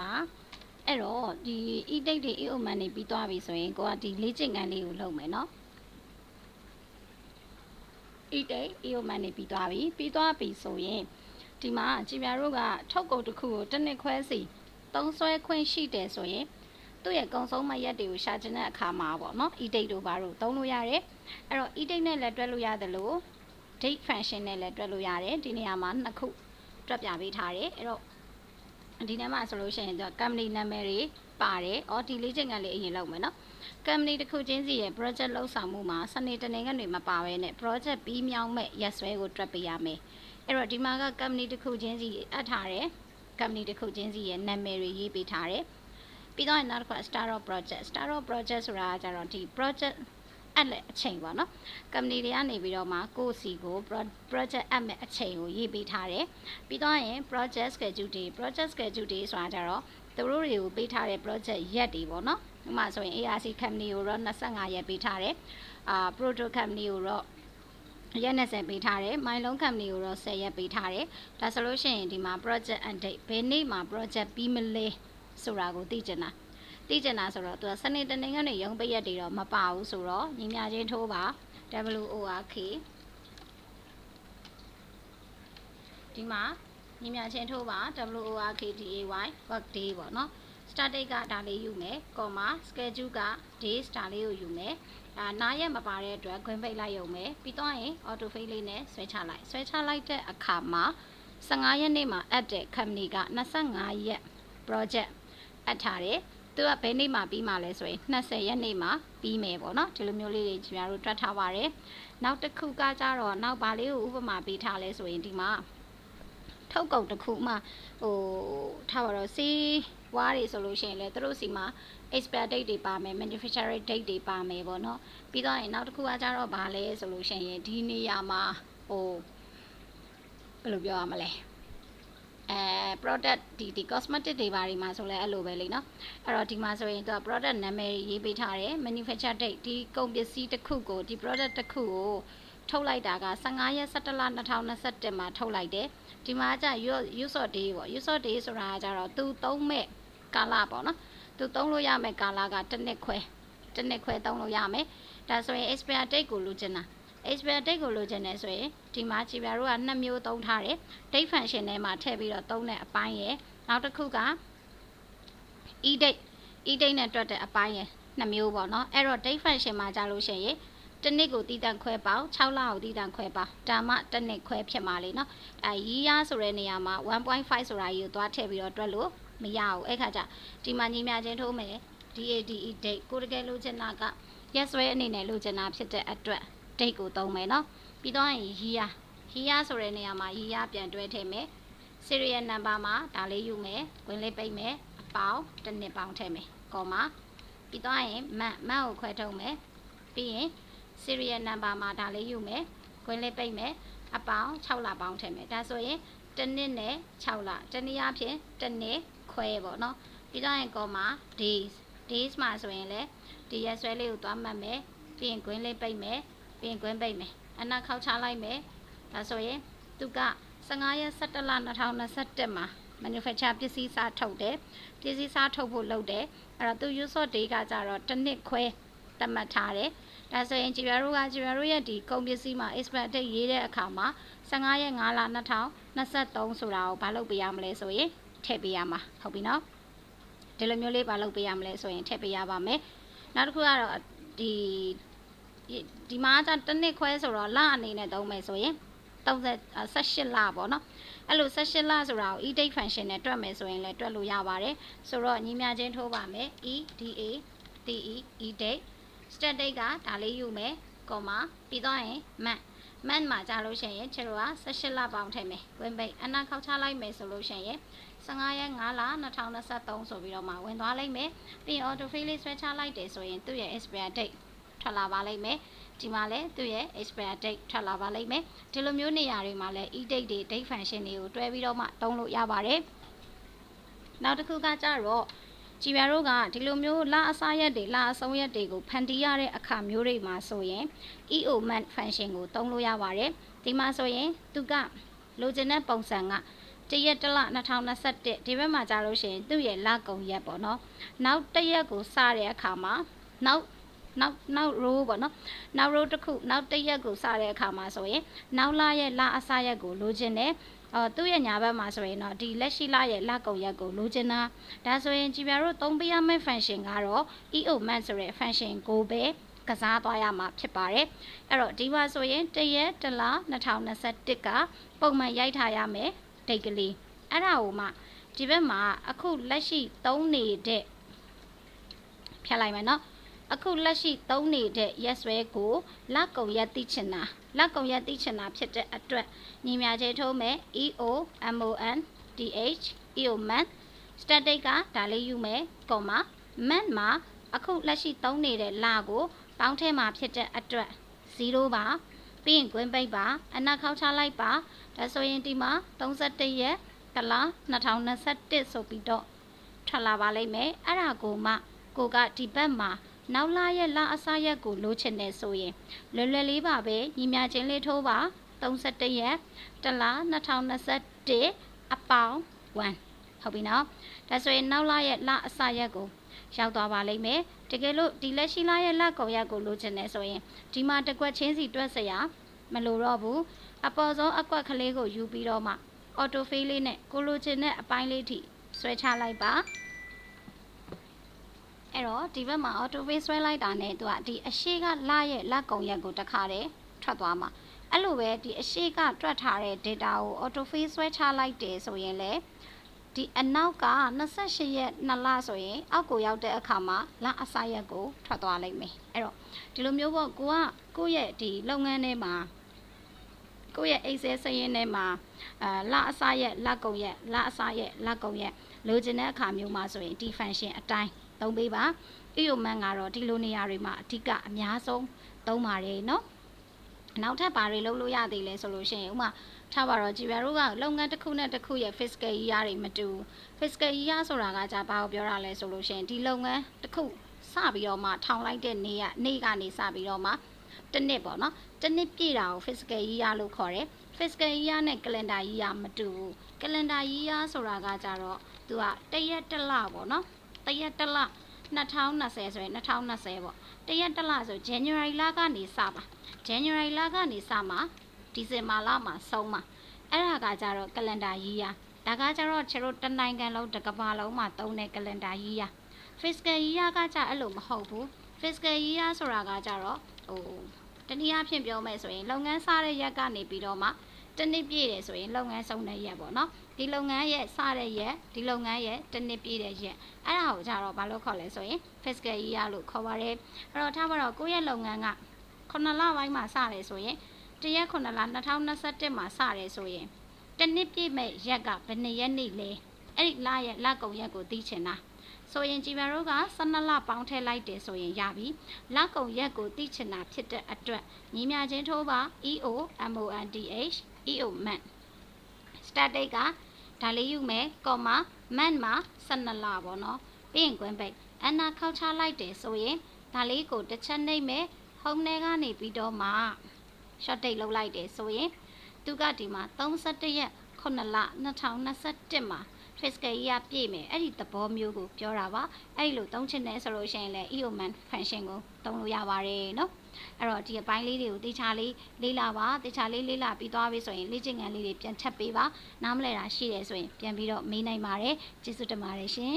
ပါအဲ့တော့ဒီ e-date တွေ e-oman တွေပြီးသွားပြီဆိုရင်ကိုကဒီလေ့ကျင့်ခန်းလေးကိုလုပ်မယ်နော် e-date e-oman တွေပြီးသွားပြီဆိုရင်ဒီမှာကြည်ပြတို့ကထုတ်ကုန်တစ်ခုကိုတစ်နှစ်ခွဲစီသုံးစွဲခွင့်ရှိတယ်ဆိုရင်သူ့ရဲ့ကုံဆုံးမရက်တွေကိုရှာချင်တဲ့အခါမှာပေါ့နော် e-date တို့ဘာလို့သုံးလို့ရတယ်အဲ့တော့ e-date နဲ့လည်းတွဲလို့ရတယ်လို့ date function နဲ့လည်းတွဲလို့ရတယ်ဒီနေရာမှာနှစ်ခုတွက်ပြပေးထားတယ်အဲ့တော့ဒီနေ့မှာဆိုလို့ရှိရင်တော့ company နာမည်တွေပါတယ်။ဒီလေ့ကျင့်ခန်းလေးအရင်လုပ်မယ်နော်။ company တစ်ခုချင်းစီရဲ့ project လှုပ်ဆောင်မှုမှာစနေတနင်္ဂနွေမပါဘဲနဲ့ project ပြီးမြောက်မဲ့ရက်စွဲကိုတွက်ပေးရမယ်။အဲ့တော့ဒီမှာက company တစ်ခုချင်းစီအပ်ထားတယ်။ company တစ်ခုချင်းစီရဲ့နာမည်တွေရေးပေးထားတယ်။ပြီးတော့နောက်တစ်ခါ start of project ဆိုတာကကြတော့ဒီ project အဲ့လေအချိန်ပေါ့နော် company တွေကနေပြီးတော့မှကိုယ့်စီကို project အပ်မဲ့အချိန်ကိုရေးပေးထားတယ်ပြီးတော့ရင် project schedule တွေဆိုတာကြတော့သူတို့တွေကိုပေးထားတဲ့ project ရက်တွေပေါ့နော်ဥပမာဆိုရင် ARC company ကိုတော့25ရက်ပေးထားတယ်Proto company ကိုတော့ရက်20ပေးထားတယ်မိုင်းလုံး company ကိုတော့10ရက်ပေးထားတယ်ဒါဆိုလို့ရှိရင်ဒီမှာ project and date ဘယ်နေ့မှာ project ပြီးမလဲဆိုတာကိုသိချင်တာဆိုတော့သူကစနေတနင်္ဂနွေရုံးပိတ်ရက်တွေတော့မပါဘူးဆိုတော့ညီမချင်းထိုးပါ WORK ဒီမှာညီမချင်းထိုးပါ WORKDAY work day ပေါ့နော် start date ကဒါလေးယူမယ် schedule က days ဒါလေးကိုယူမယ်နားရက်မပါတဲ့အတွက်ခွင့်ပိတ်လိုက်ရုံပဲပြီးတော့ရင် auto fill လေးနဲ့ဆွဲချလိုက်တဲ့အခါမှာ15ရက်နေ့မှာ add တဲ့ company က25ရက် project အပ်ထားတယ်သူကဘယ်နေ့မှပြီးမှလဲဆိုရင်20ရက်နေ့မှာပြီးမယ်ပေါ့နော်ဒီလိုမျိုးလေးတွေကျွန်တော်တို့တွက်ထားပါတယ်နောက်တစ်ခုကကြတော့နောက်ဘာလေးကိုဥပမာပေးထားလဲဆိုရင်ဒီမှာထုတ်ကုန်တစ်ခုမှထားပါတော့စီးဝါးတွေဆိုလို့ရှိရင်လည်းသူတို့စီမှာ expire date တွေပါမယ် manufacturing date တွေပါမယ်ပေါ့နော်ပြီးတော့ရင်နောက်တစ်ခုကကြတော့ဘာလဲဆိုလို့ရှိရင်ဒီနေရာမှာဘယ်လိုပြောရမလဲproduct ဒီ cosmetic တွေဘာတွေမှာဆိုလဲအဲ့လိုပဲလေနော်အဲ့တော့ဒီမှာဆိုရင်သူက product နာမည်ရေးပေးထားတယ် manufacture date ဒီကုန်ပစ္စည်းတစ်ခုကိုဒီ product တစ်ခုကိုထုတ်လိုက်တာက15ရက်17လ2021မှာထုတ်လိုက်တယ်ဒီမှာကျ use of day ပေါ့ use of day ဆိုတာကကြတော့သူသုံးမဲ့ကာလပေါ့နော်သူသုံးလို့ရမယ့်ကာလကတစ်နှစ်ခွဲသုံးလို့ရမယ်ဒါဆိုရင် expire date ကိုလိုချင်တာexpire date ကိုလိုချင်တယ်ဆိုရင်ဒီမှာကြည်ပြတို့က2မျိုးသုံးထားတယ် date function ထဲမှာထည့်ပြီးတော့သုံးတဲ့အပိုင်းရယ်နောက်တစ်ခုက e-date နဲ့တွက်တဲ့အပိုင်းရယ်2မျိုးပေါ့နော်အဲ့တော့ date function မှာကြာလို့ရှိရင်တစ်နှစ်ကိုတည်တံ့ခွဲပေါင်း6လကိုတည်တံ့ခွဲပေါင်းဒါမှတစ်နှစ်ခွဲဖြစ်မှာလေနော်year ဆိုတဲ့နေရာမှာ 1.5 ဆိုတာကြီးကိုသွားထည့်ပြီးတော့တွက်လို့မရဘူးအဲ့ခါကျဒီမှာညီမချင်းထိုးမယ် date ကိုတကယ်လိုချင်တာကရက်စွဲအနေနဲ့လိုချင်တာဖြစ်တဲ့အတွက် date ကိုသုံးမယ်နော်ပြီးတော့ရင် year ဆိုတဲ့နေရာမှာ year ပြန်တွဲထည့်မယ် serial number မှာဒါလေးယူမယ်ဝင်လေးပိတ်မယ်အပေါင်းတစ်နှစ်ပေါင်းထည့်မယ်ပြီးတော့ရင် month ကိုခွဲထုတ်မယ်ပြီးရင် serial number မှာဒါလေးယူမယ်ခွင်းလေးပိတ်မယ်အပေါင်း6လပေါင်းထည့်မယ်ဒါဆိုရင်တစ်နှစ်နဲ့6လတနည်းအားဖြင့်တစ်နှစ်ခွဲပေါ့နော်ပြီးတော့ရင် days မှာဆိုရင်လည်းဒီရက်စွဲလေးကိုသွားမှတ်မယ်ပြီးရင်ခွင်းလေးပိတ်မယ်ပြီးရင်ခွင်းပိတ်မယ်အနောက်ခောက်ချလိုက်မယ်ဒါဆိုရင်သူက15ရက်17လ2021မှာ manufacture ပစ္စည်းစားထုတ်တယ်ပစ္စည်းစားထုတ်ဖို့လုပ်တယ်အဲ့တော့သူ use of day ကကြတော့တစ်နှစ်ခွဲသတ်မှတ်ထားတယ်ဒါဆိုရင်ကြည်ပြတို့ရဲ့ဒီကုန်ပစ္စည်းမှာ expire date ရေးတဲ့အခါမှာ15ရက်5လ2023ဆိုတာကိုဘာလုပ်ပေးရမလဲဆိုရင်ထည့်ပေးရမှာဟုတ်ပြီနော်ဒီလိုမျိုးလေးဘာလုပ်ပေးရမလဲဆိုရင်ထည့်ပေးရပါမယ်နောက်တစ်ခုကတော့ဒီမှာကျတစ်နှစ်ခွဲဆိုတော့လအနေနဲ့သုံးမယ်ဆိုရင်18လပေါ့နော်အဲ့လို18လဆိုတာကို e-date function နဲ့တွက်မယ်ဆိုရင်လည်းတွက်လို့ရပါတယ်ဆိုတော့ညီမချင်းထိုးပါမယ် e-date start date ကဒါလေးယူမယ်ပြီးတော့ရင် month မှာကြာလို့ရှိရင်ကျတော့18လပေါင်းထည့်မယ်ဝင်ပိတ်အနောက်ခောက်ချလိုက်မယ်ဆိုလို့ရှိရင်15ရက်5လ2023ဆိုပြီးတော့မှဝင်သွားလိုက်မယ်ပြီးရင် auto fill လေးဆွဲချလိုက်တယ်ဆိုရင်သူ့ရဲ့ expire date ထွက်လာပါလိမ့်မယ်ဒီမှာလည်းသူ့ရဲ့ expire date ထွက်လာပါလိမ့်မယ်ဒီလိုမျိုးနေရာတွေမှာလည်း e-date တွေ date function တွေကိုတွဲပြီးတော့မှသုံးလို့ရပါတယ်နောက်တစ်ခုကကြတော့ကြည်ပြတို့ကဒီလိုမျိုးလအစားရက်တွေလအဆုံးရက်တွေကိုဖန်တီးရတဲ့အခါမျိုးတွေမှာဆိုရင် e-oman function ကိုသုံးလို့ရပါတယ်ဒီမှာဆိုရင်သူကလိုချင်တဲ့ပုံစံက တရက်တလ2021ဒီဘက်မှာကြာလို့ရှိရင်သူ့ရဲ့လကုန်ရက်ပေါ့နော်နောက်တစ်ရက်ကိုစတဲ့အခါမှာနောက် row ပေါ့နော်နောက် row တစ်ခုနောက်တစ်ရက်ကိုစတဲ့အခါမှာဆိုရင်နောက်လရဲ့လအစရက်ကိုလိုချင်တယ်သူ့ရဲ့ညာဘက်မှာဆိုရင်တော့ဒီလက်ရှိလရဲ့လကုန်ရက်ကိုလိုချင်တာဒါဆိုရင်ကြည်ပြတို့သုံးပေးရမယ့် function ကတော့ eoman ဆိုတဲ့ function ကိုပဲကစားသွားရမှာဖြစ်ပါတယ်အဲ့တော့ဒီမှာဆိုရင်တရက်တလ2021ကပုံမှန်ရိုက်ထားရမယ်ဒိတ်ကလေးအဲ့ဒါကိုမှဒီဘက်မှာအခုလက်ရှိသုံးနေတဲ့ဖြတ်လိုက်မယ်နော်အခုလက်ရှိသုံးနေတဲ့ရက်စွဲကိုလကုန်ရက်သိချင်တာလက်ကုံရက်သိချင်တာဖြစ်တဲ့အတွက်ညီမြချင်းထိုးမယ် EOMON DH EOMAN static ကဒါလေးယူမယ် comma man မှာအခုလက်ရှိသုံးနေတဲ့လကိုပေါင်းထဲမှာဖြစ်တဲ့အတွက်0ပါပြီးရင် green bait ပါအနက်ခောက်ချလိုက်ပါဒါဆိုရင်ဒီမှာ31ရက်တလ2021ဆိုပြီးတော့ထွက်လာပါလိမ့်မယ်အဲ့ဒါကိုမှကိုကဒီဘက်မှာနောက်လာရဲ့လအစရက်ကိုလိုချင်တယ်ဆိုရင်လွယ်လွယ်လေးပါပဲညီမြချင်းလေးထိုးပါ31ရက်တလ2021အပေါင်း1ဟုတ်ပြီနော်ဒါဆိုရင်နောက်လာရဲ့လအစရက်ကိုရောက်သွားပါလိမ့်မယ်တကယ်လို့ဒီလက်ရှိလာရဲ့လကုန်ရက်ကိုလိုချင်တယ်ဆိုရင်ဒီမှာတစ်ကွက်ချင်းစီတွက်စရာမလိုတော့ဘူးအပေါ်ဆုံးအကွက်ကလေးကိုယူပြီးတော့မှ auto fill လေးနဲ့ကိုလိုချင်တဲ့အပိုင်းလေးထိဆွဲချလိုက်ပါအဲ့တော့ဒီဘက်မှာ auto fill ဆွဲလိုက်တာနဲ့သူကဒီအရှိကလရဲ့လကုန်ရက်ကိုတခါတည်းထွက်သွားမှာအဲ့လိုပဲဒီအရှိကတွက်ထားတဲ့ data ကို auto fill ဆွဲချလိုက်တယ်ဆိုရင်လေဒီအနောက်က28ရက်2လဆိုရင်အောက်ကိုရောက်တဲ့အခါမှာလအစရက်ကိုထွက်သွားလိမ့်မယ်အဲ့တော့ဒီလိုမျိုးပေါ့ကိုယ့်ရဲ့ဒီလုပ်ငန်းထဲမှာကိုယ့်ရဲ့ Excel စာရင်းထဲမှာလအစရက်လကုန်ရက်လအစရက်လကုန်ရက်လိုချင်တဲ့အခါမျိုးမှာဆိုရင်ဒီ function အတိုင်းသုံးပေးပါ EOMAN ကတော့ဒီလိုနေရာတွေမှာအဓိကအများဆုံးသုံးပါတယ်နော်နောက်ထပ်ဘာတွေလုပ်လို့ရသေးလဲဆိုလို့ရှိရင်ဥမာထားပါတော့ကြည်ပြတို့ကလုပ်ငန်းတစ်ခုနဲ့တစ်ခုရဲ့ fiscal year တွေမတူ fiscal year ဆိုတာကじゃဘာကိုပြောတာလဲဆိုလို့ရှိရင်ဒီလုပ်ငန်းတစ်ခုစပြီးတော့မှထောင်လိုက်တဲ့နေ့ကနေစပြီးတော့မှတစ်နှစ်ပေါ့နော်တစ်နှစ်ပြည့်တာကို fiscal year လို့ခေါ်တယ် fiscal year နဲ့ calendar year မတူဘူး calendar year ဆိုတာကကြတော့သူကတရက်တစ်လပေါ့နော်တရက်တစ်လ2020ဆိုရင်2020ပေါ့တရက်တစ်လဆို January လကနေစပါ January လကနေစမှာဒီဇင်ဘာလမှာဆုံးမှာအဲ့ဒါကကြတော့ calendar year ဒါကကြတော့ကျတို့တနိုင်ငံလုံးတစ်ကမ္ဘာလုံးမှာသုံးတဲ့ calendar year fiscal year ကကြအဲ့လိုမဟုတ်ဘူး fiscal year ဆိုတာကကြတော့တနည်းအားဖြင့်ပြောမယ်ဆိုရင်လုပ်ငန်းစတဲ့ရက်ကနေပြီးတော့မှတစ်နှစ်ပြည့်တယ်ဆိုရင်လုပ်ငန်းဆုံးတဲ့ရက်ပေါ့နော်ဒီလုပ်ငန်းရဲ့စတဲ့ရက်ဒီလုပ်ငန်းရဲ့တစ်နှစ်ပြည့်တဲ့ရက်အဲ့ဒါကိုကြတော့ဘာလို့ခေါ်လဲဆိုရင် fiscal year လို့ခေါ်ပါတယ်အဲ့တော့ထားပါတော့ကိုယ့်ရဲ့လုပ်ငန်းက9လပိုင်းမှာစတယ်ဆိုရင်တရက်9လ2021မှာစတယ်ဆိုရင်တစ်နှစ်ပြည့်မဲ့ရက်ကဘယ်နှစ်ရက်နေ့လဲအဲ့ဒီလရဲ့လကုန်ရက်ကိုသိချင်တာဆိုရင်ကြည်ပြတို့က12လပေါင်းထည့်လိုက်တယ်ဆိုရင်ရပြီလကုန်ရက်ကိုသိချင်တာဖြစ်တဲ့အတွက်ညီမြချင်းထိုးပါ EOMONDH EOMAN static ကဒါလေးယူမယ် comma man မှာ12လပေါ့နော်ပြီးရင် green bait အနာခောက်ချလိုက်တယ်ဆိုရင်ဒါလေးကိုတစ်ချက်နှိပ်မယ် home ထဲကနေပြီးတော့မှ short date လုပ်လိုက်တယ်ဆိုရင်သူကဒီမှာ31ရက်9လ2021မှာ fiscal year ပြည့်မယ်အဲ့ဒီသဘောမျိုးကိုပြောတာပါအဲ့ဒီလိုသုံးချင်တယ်ဆိုလို့ရှိရင်လည်း EOMAN function ကိုသုံးလို့ရပါတယ်เนาะအဲ့တော့ဒီအပိုင်းလေးတွေကိုတေချာလေးလေ့လာပါတေချာလေးလေ့လာပြီးသွားပြီဆိုရင်လေ့ကျင့်ခန်းလေးတွေပြန်ထပ်ပေးပါနားမလည်တာရှိတယ်ဆိုရင်ပြန်ပြီးတော့မေးနိုင်ပါတယ်ကျေးဇူးတင်ပါတယ်ရှင်